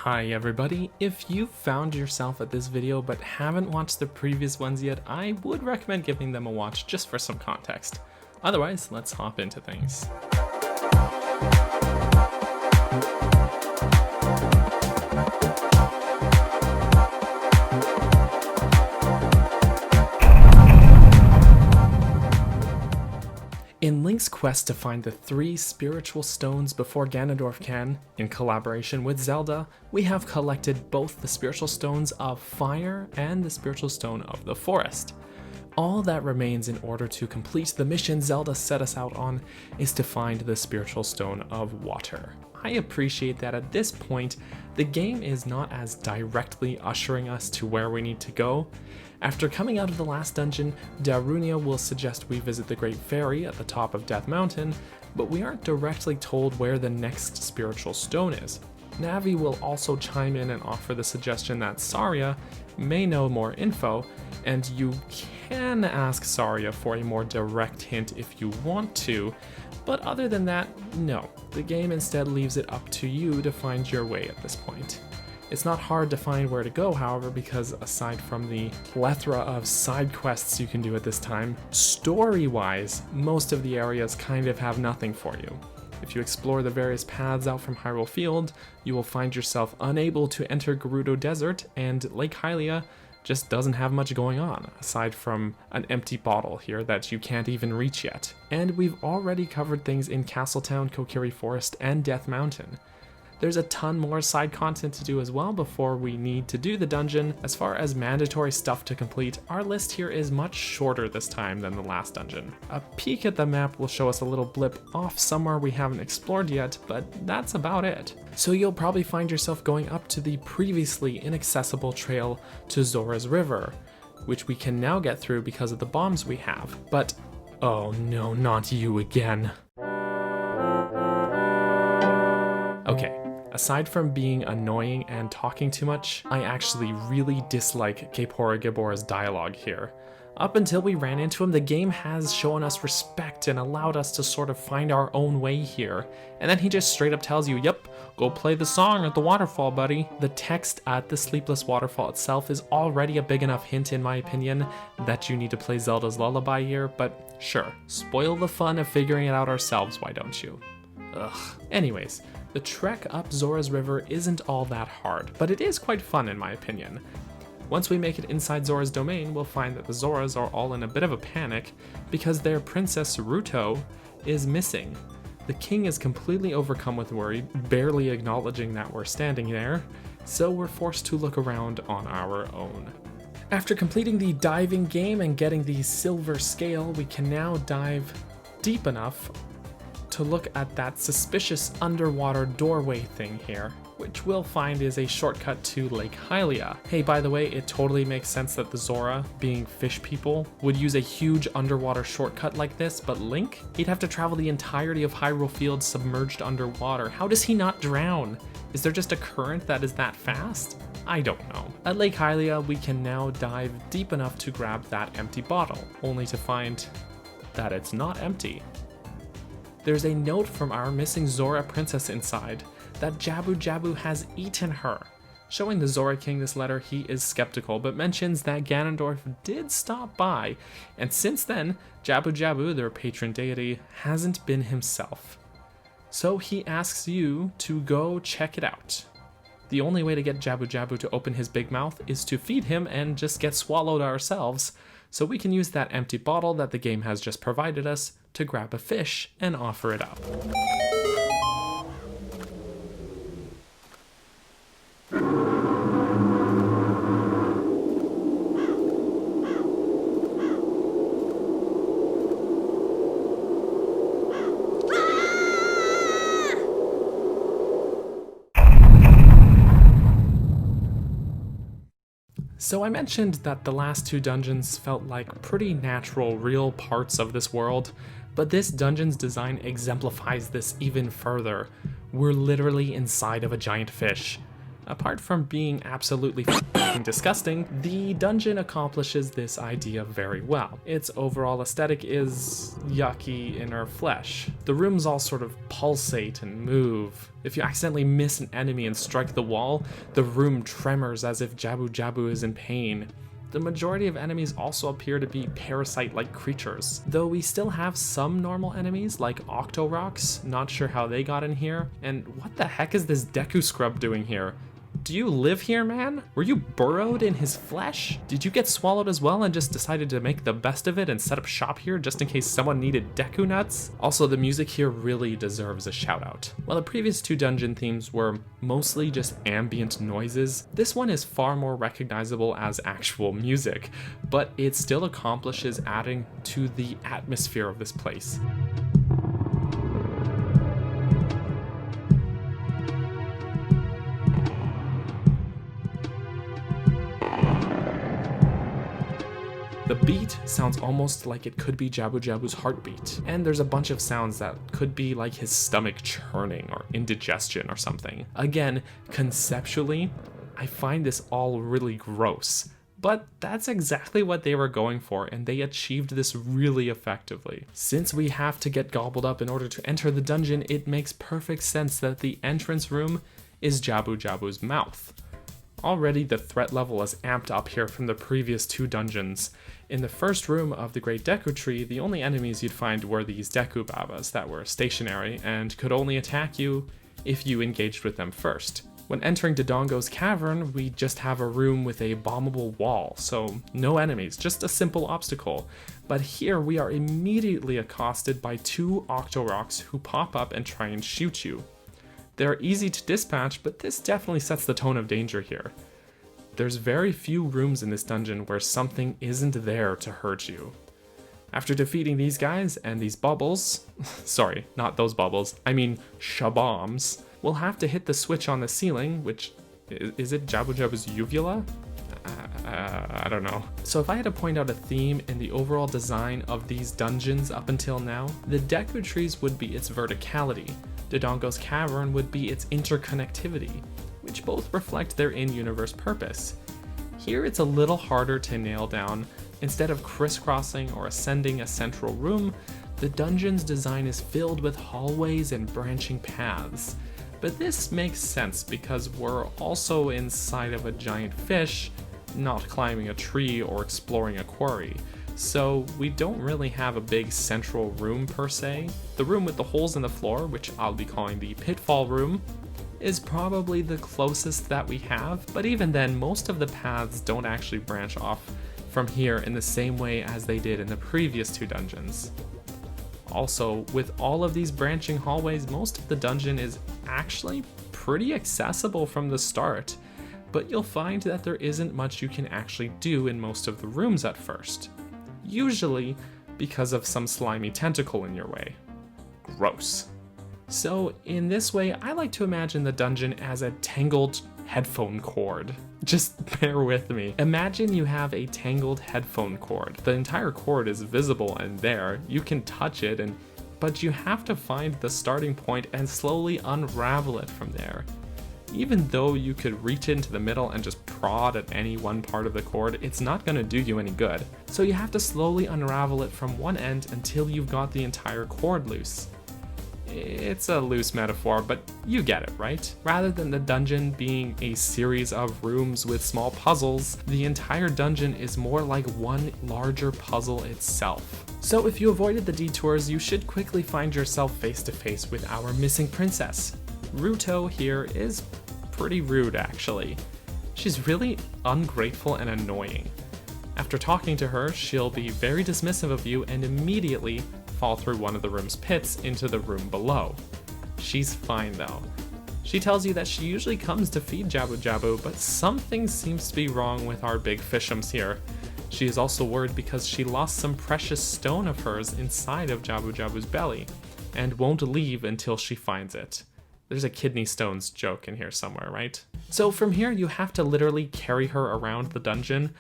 Hi everybody, if you found yourself at this video but haven't watched the previous ones yet, I would recommend giving them a watch just for some context. Otherwise, let's hop into things. In Link's quest to find the 3 spiritual stones before Ganondorf can, in collaboration with Zelda, we have collected both the spiritual stones of fire and the spiritual stone of the forest. All that remains in order to complete the mission Zelda set us out on is to find the spiritual stone of water. I appreciate that at this point, the game is not as directly ushering us to where we need to go. After coming out of the last dungeon, Darunia will suggest we visit the Great Fairy at the top of Death Mountain, but we aren't directly told where the next spiritual stone is. Navi will also chime in and offer the suggestion that Saria may know more info, and you can ask Saria for a more direct hint if you want to, but other than that, no. The game instead leaves it up to you to find your way at this point. It's not hard to find where to go, however, because aside from the plethora of side quests you can do at this time, story-wise, most of the areas kind of have nothing for you. If you explore the various paths out from Hyrule Field, you will find yourself unable to enter Gerudo Desert, and Lake Hylia just doesn't have much going on, aside from an empty bottle here that you can't even reach yet. And we've already covered things in Castletown, Kokiri Forest, and Death Mountain. There's a ton more side content to do as well before we need to do the dungeon. As far as mandatory stuff to complete, our list here is much shorter this time than the last dungeon. A peek at the map will show us a little blip off somewhere we haven't explored yet, but that's about it. So you'll probably find yourself going up to the previously inaccessible trail to Zora's River, which we can now get through because of the bombs we have. But, oh no, not you again. Okay. Aside from being annoying and talking too much, I actually really dislike Gapora Gabora's dialogue here. Up until we ran into him, the game has shown us respect and allowed us to sort of find our own way here. And then he just straight up tells you, yep, go play the song at the waterfall, buddy. The text at the Sleepless Waterfall itself is already a big enough hint, in my opinion, that you need to play Zelda's Lullaby here, but sure, spoil the fun of figuring it out ourselves, why don't you? Ugh. Anyways, the trek up Zora's River isn't all that hard, but it is quite fun in my opinion. Once we make it inside Zora's domain, we'll find that the Zoras are all in a bit of a panic because their princess Ruto is missing. The king is completely overcome with worry, barely acknowledging that we're standing there, so we're forced to look around on our own. After completing the diving game and getting the silver scale, we can now dive deep enough to look at that suspicious underwater doorway thing here, which we'll find is a shortcut to Lake Hylia. Hey, by the way, it totally makes sense that the Zora, being fish people, would use a huge underwater shortcut like this, but Link? He'd have to travel the entirety of Hyrule Field submerged underwater. How does he not drown? Is there just a current that is that fast? I don't know. At Lake Hylia, we can now dive deep enough to grab that empty bottle, only to find that it's not empty. There's a note from our missing Zora princess inside that Jabu-Jabu has eaten her. Showing the Zora King this letter, he is skeptical, but mentions that Ganondorf did stop by, and since then, Jabu-Jabu, their patron deity, hasn't been himself. So he asks you to go check it out. The only way to get Jabu-Jabu to open his big mouth is to feed him and just get swallowed ourselves, so we can use that empty bottle that the game has just provided us to grab a fish and offer it up. So I mentioned that the last 2 dungeons felt like pretty natural, real parts of this world, but this dungeon's design exemplifies this even further. We're literally inside of a giant fish. Apart from being absolutely f***ing disgusting, the dungeon accomplishes this idea very well. Its overall aesthetic is yucky inner flesh. The rooms all sort of pulsate and move. If you accidentally miss an enemy and strike the wall, the room tremors as if Jabu-Jabu is in pain. The majority of enemies also appear to be parasite-like creatures, though we still have some normal enemies like Octoroks, not sure how they got in here, and what the heck is this Deku Scrub doing here? Do you live here, man? Were you burrowed in his flesh? Did you get swallowed as well and just decided to make the best of it and set up shop here just in case someone needed Deku nuts? Also, the music here really deserves a shout out. While the previous two dungeon themes were mostly just ambient noises, this one is far more recognizable as actual music, but it still accomplishes adding to the atmosphere of this place. The beat sounds almost like it could be Jabu-Jabu's heartbeat, and there's a bunch of sounds that could be like his stomach churning or indigestion or something. Again, conceptually, I find this all really gross, but that's exactly what they were going for, and they achieved this really effectively. Since we have to get gobbled up in order to enter the dungeon, it makes perfect sense that the entrance room is Jabu-Jabu's mouth. Already the threat level is amped up here from the previous two dungeons. In the first room of the Great Deku Tree, the only enemies you'd find were these Deku Babas that were stationary and could only attack you if you engaged with them first. When entering Dodongo's cavern, we just have a room with a bombable wall, so no enemies, just a simple obstacle. But here we are immediately accosted by two Octoroks who pop up and try and shoot you. They're easy to dispatch, but this definitely sets the tone of danger here. There's very few rooms in this dungeon where something isn't there to hurt you. After defeating these guys and these bubbles, sorry, not those bubbles, I mean shabombs, we'll have to hit the switch on the ceiling, which, is it Jabu-Jabu's uvula? I don't know. So if I had to point out a theme in the overall design of these dungeons up until now, the Deku Trees would be its verticality, Dodongo's cavern would be its interconnectivity, which both reflect their in-universe purpose. Here it's a little harder to nail down. Instead of crisscrossing or ascending a central room, the dungeon's design is filled with hallways and branching paths. But this makes sense because we're also inside of a giant fish, not climbing a tree or exploring a quarry. So we don't really have a big central room per se. The room with the holes in the floor, which I'll be calling the pitfall room, is probably the closest that we have, but even then most of the paths don't actually branch off from here in the same way as they did in the previous two dungeons. Also, with all of these branching hallways, most of the dungeon is actually pretty accessible from the start, but you'll find that there isn't much you can actually do in most of the rooms at first. Usually because of some slimy tentacle in your way. Gross. So in this way, I like to imagine the dungeon as a tangled headphone cord. Just bear with me. Imagine you have a tangled headphone cord. The entire cord is visible and there. You can touch it, but you have to find the starting point and slowly unravel it from there. Even though you could reach into the middle and just prod at any one part of the cord, it's not going to do you any good. So you have to slowly unravel it from one end until you've got the entire cord loose. It's a loose metaphor, but you get it, right? Rather than the dungeon being a series of rooms with small puzzles, the entire dungeon is more like one larger puzzle itself. So if you avoided the detours, you should quickly find yourself face to face with our missing princess. Ruto here is pretty rude, actually. She's really ungrateful and annoying. After talking to her, she'll be very dismissive of you and immediately fall through one of the room's pits into the room below. She's fine though. She tells you that she usually comes to feed Jabu-Jabu, but something seems to be wrong with our big fishums here. She is also worried because she lost some precious stone of hers inside of Jabu-Jabu's belly, and won't leave until she finds it. There's a kidney stones joke in here somewhere, right? So from here you have to literally carry her around the dungeon,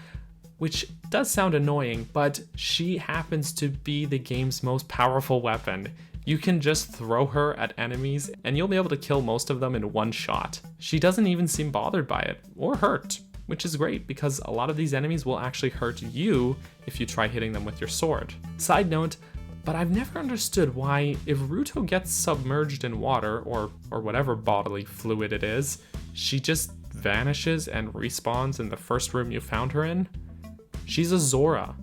which does sound annoying, but she happens to be the game's most powerful weapon. You can just throw her at enemies and you'll be able to kill most of them in one shot. She doesn't even seem bothered by it, or hurt, which is great because a lot of these enemies will actually hurt you if you try hitting them with your sword. Side note, but I've never understood why if Ruto gets submerged in water or whatever bodily fluid it is, she just vanishes and respawns in the first room you found her in. She's a Zora.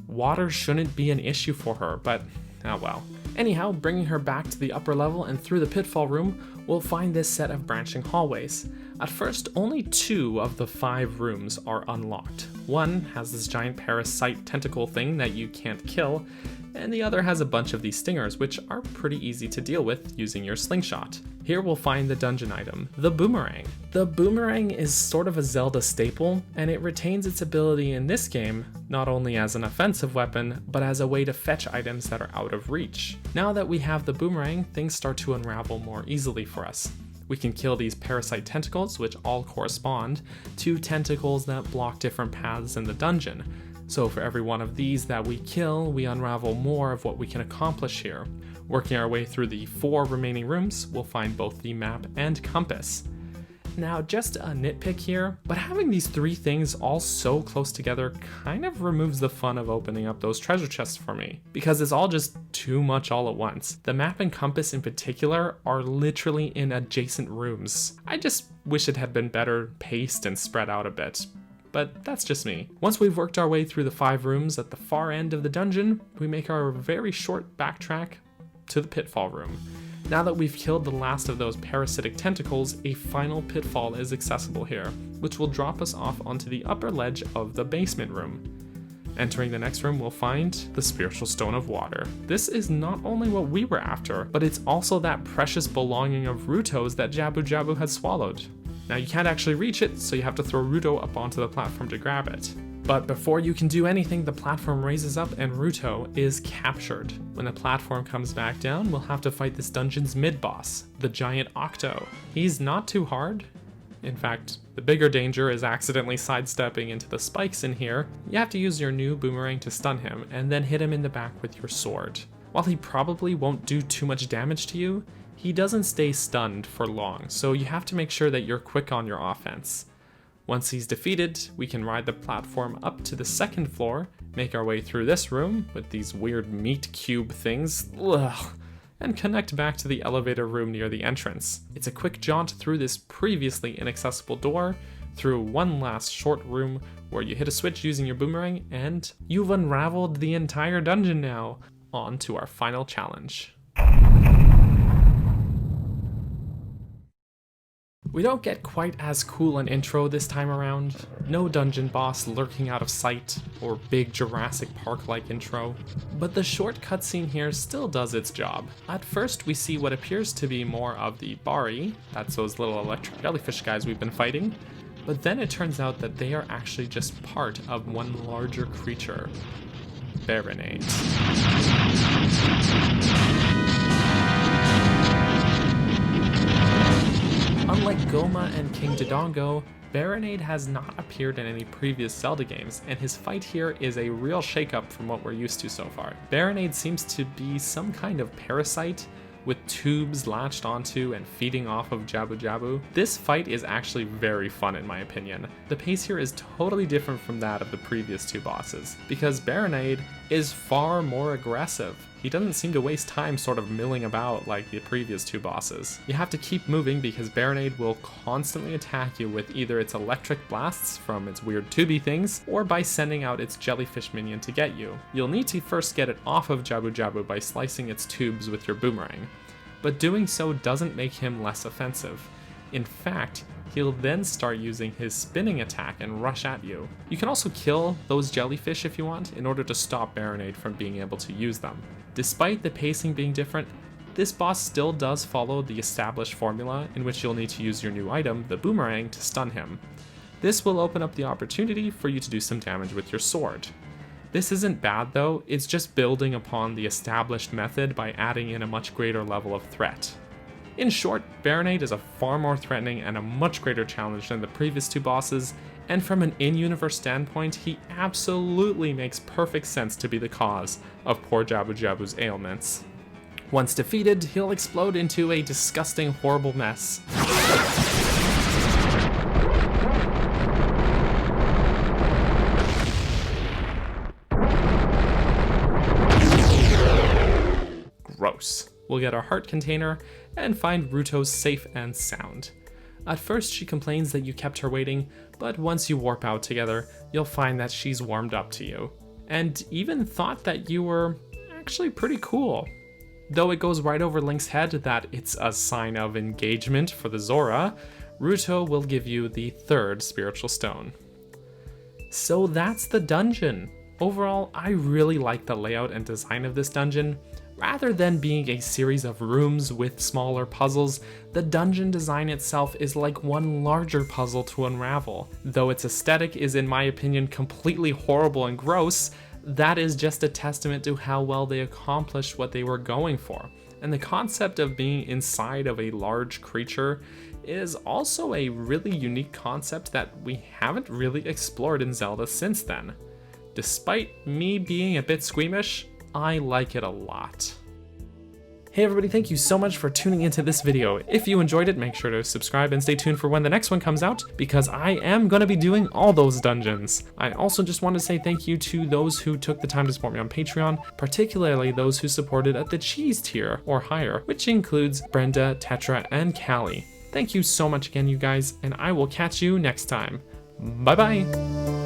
Water shouldn't be an issue for her, but oh well. Anyhow, bringing her back to the upper level and through the pitfall room, we'll find this set of branching hallways. At first, only 2 of the 5 rooms are unlocked. One has this giant parasite tentacle thing that you can't kill, and the other has a bunch of these stingers, which are pretty easy to deal with using your slingshot. Here we'll find the dungeon item, the boomerang. The boomerang is sort of a Zelda staple, and it retains its ability in this game, not only as an offensive weapon, but as a way to fetch items that are out of reach. Now that we have the boomerang, things start to unravel more easily for us. We can kill these parasite tentacles, which all correspond to tentacles that block different paths in the dungeon. So for every one of these that we kill, we unravel more of what we can accomplish here. Working our way through the 4 remaining rooms, we'll find both the map and compass. Now, just a nitpick here, but having these 3 things all so close together kind of removes the fun of opening up those treasure chests for me, because it's all just too much all at once. The map and compass in particular are literally in adjacent rooms. I just wish it had been better paced and spread out a bit. But that's just me. Once we've worked our way through the 5 rooms at the far end of the dungeon, we make our very short backtrack to the pitfall room. Now that we've killed the last of those parasitic tentacles, a final pitfall is accessible here, which will drop us off onto the upper ledge of the basement room. Entering the next room, we'll find the Spiritual Stone of Water. This is not only what we were after, but it's also that precious belonging of Ruto's that Jabu-Jabu had swallowed. Now you can't actually reach it, so you have to throw Ruto up onto the platform to grab it. But before you can do anything, the platform raises up and Ruto is captured. When the platform comes back down, we'll have to fight this dungeon's mid-boss, the giant Octo. He's not too hard. In fact, the bigger danger is accidentally sidestepping into the spikes in here. You have to use your new boomerang to stun him, and then hit him in the back with your sword. While he probably won't do too much damage to you, he doesn't stay stunned for long, so you have to make sure that you're quick on your offense. Once he's defeated, we can ride the platform up to the 2nd floor, make our way through this room with these weird meat cube things, and connect back to the elevator room near the entrance. It's a quick jaunt through this previously inaccessible door, through one last short room where you hit a switch using your boomerang, and you've unraveled the entire dungeon now. On to our final challenge. We don't get quite as cool an intro this time around. No dungeon boss lurking out of sight, or big Jurassic Park-like intro. But the short cutscene here still does its job. At first we see what appears to be more of the Bari, that's those little electric jellyfish guys we've been fighting, but then it turns out that they are actually just part of one larger creature, Baronade. Unlike Goma and King Dodongo, Baronade has not appeared in any previous Zelda games, and his fight here is a real shakeup from what we're used to so far. Baronade seems to be some kind of parasite with tubes latched onto and feeding off of Jabu-Jabu. This fight is actually very fun in my opinion. The pace here is totally different from that of the previous 2 bosses, because Baronade is far more aggressive. He doesn't seem to waste time sort of milling about like the previous 2 bosses. You have to keep moving because Baronade will constantly attack you with either its electric blasts from its weird tubey things, or by sending out its jellyfish minion to get you. You'll need to first get it off of Jabu-Jabu by slicing its tubes with your boomerang, but doing so doesn't make him less offensive. In fact, he'll then start using his spinning attack and rush at you. You can also kill those jellyfish if you want, in order to stop Baronade from being able to use them. Despite the pacing being different, this boss still does follow the established formula in which you'll need to use your new item, the boomerang, to stun him. This will open up the opportunity for you to do some damage with your sword. This isn't bad though, it's just building upon the established method by adding in a much greater level of threat. In short, Baronade is a far more threatening and a much greater challenge than the previous 2 bosses, and from an in-universe standpoint, he absolutely makes perfect sense to be the cause of poor Jabu-Jabu's ailments. Once defeated, he'll explode into a disgusting, horrible mess. Gross. We'll get our heart container and find Ruto safe and sound. At first she complains that you kept her waiting, but once you warp out together, you'll find that she's warmed up to you, and even thought that you were actually pretty cool. Though it goes right over Link's head that it's a sign of engagement for the Zora, Ruto will give you the 3rd spiritual stone. So that's the dungeon. Overall, I really like the layout and design of this dungeon. Rather than being a series of rooms with smaller puzzles, the dungeon design itself is like one larger puzzle to unravel. Though its aesthetic is, in my opinion, completely horrible and gross, that is just a testament to how well they accomplished what they were going for. And the concept of being inside of a large creature is also a really unique concept that we haven't really explored in Zelda since then. Despite me being a bit squeamish, I like it a lot. Hey everybody, thank you so much for tuning into this video. If you enjoyed it, make sure to subscribe and stay tuned for when the next one comes out, because I am going to be doing all those dungeons. I also just want to say thank you to those who took the time to support me on Patreon, particularly those who supported at the cheese tier or higher, which includes Brenda, Tetra, and Callie. Thank you so much again, you guys, and I will catch you next time. Bye bye!